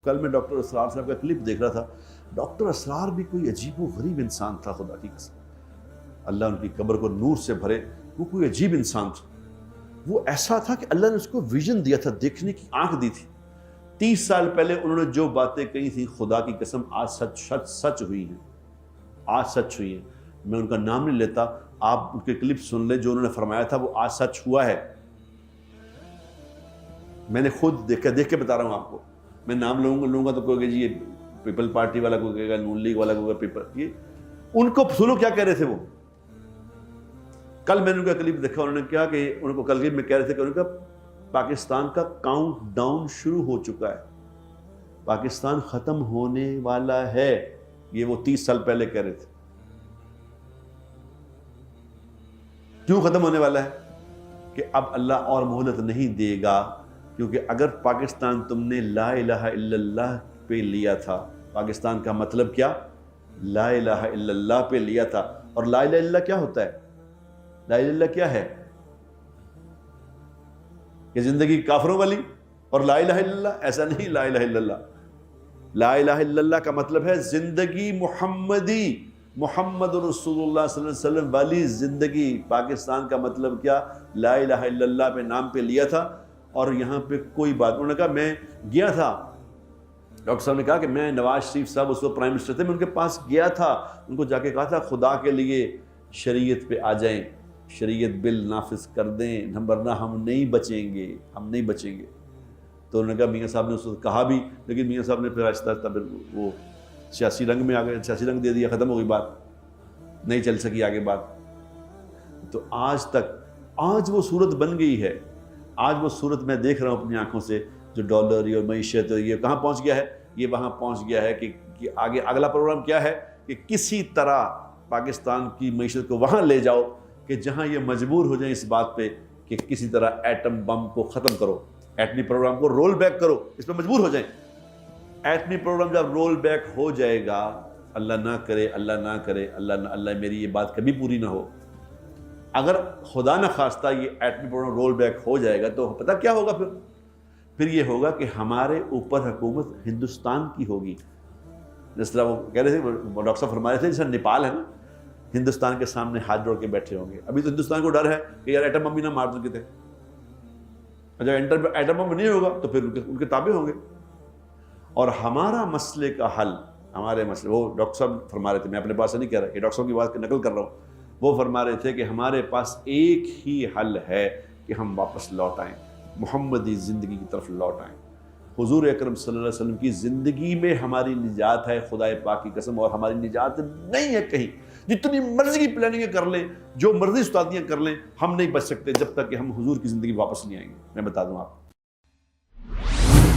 کل میں ڈاکٹر اسرار صاحب کا کلپ دیکھ رہا تھا. ڈاکٹر اسرار بھی کوئی عجیب و غریب انسان تھا, خدا کی قسم, اللہ ان کی قبر کو نور سے بھرے. وہ کوئی عجیب انسان تھا. وہ ایسا تھا کہ اللہ نے اس کو ویژن دیا تھا, دیکھنے کی آنکھ دی تھی. 30 سال پہلے انہوں نے جو باتیں کہی تھیں, خدا کی قسم آج سچ ہوئی ہیں, آج سچ ہوئی ہیں. میں ان کا نام نہیں لیتا, آپ ان کے کلپ سن لیں, جو انہوں نے فرمایا تھا وہ آج سچ ہوا ہے. میں نے خود دیکھ کے بتا رہا ہوں آپ کو. میں نام لوں گا تو کوئی کہ جی یہ پیپل پارٹی والا کوئی کہے گا, نون لیگ والا کوئی کہے گا, یہ ان کو سنو کیا کہہ رہے تھے وہ. کل میں نے ان کا کلپ دیکھا, انہوں نے کہا کہ ان کو کل میں کہہ رہے تھے کہ ان کا پاکستان کا کاؤنٹ ڈاؤن شروع ہو چکا ہے, پاکستان ختم ہونے والا ہے. یہ وہ 30 سال پہلے کہہ رہے تھے. کیوں ختم ہونے والا ہے؟ کہ اب اللہ اور مہلت نہیں دے گا, کیونکہ اگر پاکستان تم نے لا الہ الا اللہ پہ لیا تھا, پاکستان کا مطلب کیا, لا الہ الا اللہ پہ لیا تھا. اور لا الہ الا اللہ کیا ہوتا ہے؟ لا الہ الا اللہ کیا ہے؟ کہ زندگی کافروں والی اور لا الہ الا اللہ, ایسا نہیں. لا الہ الا اللہ, لا الہ الا اللہ کا مطلب ہے زندگی محمدی, محمد رسول اللہ صلی اللہ علیہ وسلم والی زندگی. پاکستان کا مطلب کیا, لا الہ الا اللہ پہ نام پہ لیا تھا. اور یہاں پہ کوئی بات, انہوں نے کہا میں گیا تھا, ڈاکٹر صاحب نے کہا کہ میں نواز شریف صاحب اس وقت پرائم منسٹر تھے, میں ان کے پاس گیا تھا, ان کو جا کے کہا تھا خدا کے لیے شریعت پہ آ جائیں, شریعت بل نافذ کر دیں, ورنہ ہم نہیں بچیں گے, ہم نہیں بچیں گے. تو انہوں نے کہا, میاں صاحب نے اس وقت کہا بھی, لیکن میاں صاحب نے پھر آہستہ آہستہ پھر وہ سیاسی رنگ میں آ گئے, سیاسی رنگ دے دیا, ختم ہو گئی بات, نہیں چل سکی آگے بات. تو آج تک, آج وہ صورت بن گئی ہے. آج وہ صورت میں دیکھ رہا ہوں اپنی آنکھوں سے, جو ڈالر اور معیشت یہ کہاں پہنچ گیا ہے, یہ وہاں پہنچ گیا ہے کہ آگے اگلا پروگرام کیا ہے کہ کسی طرح پاکستان کی معیشت کو وہاں لے جاؤ کہ جہاں یہ مجبور ہو جائیں اس بات پہ کہ کسی طرح ایٹم بم کو ختم کرو, ایٹمی پروگرام کو رول بیک کرو, اس پہ مجبور ہو جائیں. ایٹمی پروگرام جب رول بیک ہو جائے گا, اللہ نہ کرے, اللہ نہ کرے, اللہ میری یہ بات کبھی پوری نہ ہو, اگر خدا نہ خواستہ یہ ایٹمی پروگرام رول بیک ہو جائے گا تو پتہ کیا ہوگا پھر یہ ہوگا کہ ہمارے اوپر حکومت ہندوستان کی ہوگی. جس طرح وہ کہہ رہے تھے, ڈاکٹر صاحب فرما رہے تھے, جیسا نیپال ہے نا, ہندوستان کے سامنے ہاتھ جوڑ کے بیٹھے ہوں گے. ابھی تو ہندوستان کو ڈر ہے کہ یار ایٹم بم بھی نہ مار دو کتے, جب ایٹم بم نہیں ہوگا تو پھر ان کے تابع ہوں گے. اور ہمارا مسئلے کا حل, ہمارے مسئلے, وہ ڈاکٹر صاحب فرما رہے تھے, میں اپنے پاس سے نہیں کہہ رہا, کہ ڈاکٹر صاحب کی بات نقل کر رہا ہوں, وہ فرما رہے تھے کہ ہمارے پاس ایک ہی حل ہے کہ ہم واپس لوٹ آئیں, محمدی زندگی کی طرف لوٹ آئیں. حضور اکرم صلی اللہ علیہ وسلم کی زندگی میں ہماری نجات ہے, خدا پاک کی قسم, اور ہماری نجات نہیں ہے کہیں. جتنی مرضی کی پلاننگیں کر لیں, جو مرضی استادیاں کر لیں, ہم نہیں بچ سکتے جب تک کہ ہم حضور کی زندگی واپس نہیں آئیں گے. میں بتا دوں آپ